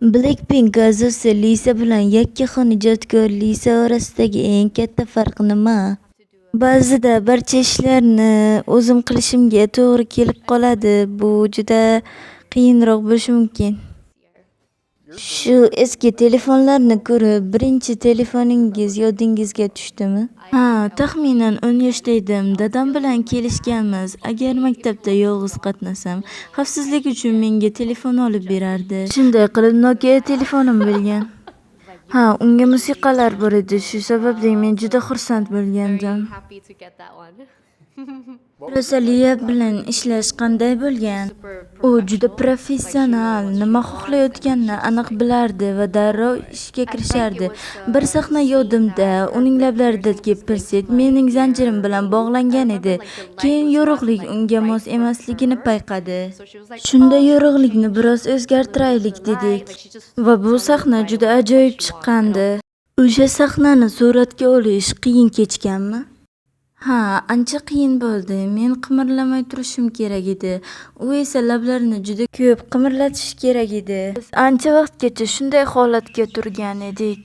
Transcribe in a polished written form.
Blackpink a'zosi Lisa bilan yakkaxon ijodkor Lisa orasidagi eng katta farq nima? Ba'zida barcha ishlarni o'zim qilishimga to'g'ri kelib qoladi. Bu juda qiyinroq bo'lishi mumkin. Shu eski telefonlarni ko'rib, birinchi telefoningiz yodingizga tushdimi? Ha, taxminan 10 yoshda edim. Dadam bilan kelishganmiz. Agar maktabda yolg'iz qatnasam, xavfsizlik uchun menga telefon olib berardi. Shunday qilib Nokia telefonim bo'lgan. Ha, unga musiqalar bor edi. Shu sababli men juda xursand bo'lgandim. Rosalia bilan ishlash qanday bo'lgan? U juda professional, nima xohlayotganini aniq bilardi va darrov ishga kirishardi. Bir sahna yodimda, uning lablaridagi pirsent mening zanjirim bilan bog'langan edi. Keyin yorug'lik unga mos emasligini payqadi. Shunda yorug'likni biroz o'zgartiraylik dedik va bu sahna juda ajoyib chiqqandi. O'sha sahnani suratga olish qiyin kechganmi? Ha, ancha qiyin bo'ldi. Men qimirlamay turishim kerak edi. U esa lablarini juda ko'p qimirlatish kerak edi. Biz ancha vaqtgacha shunday holatga turgan edik.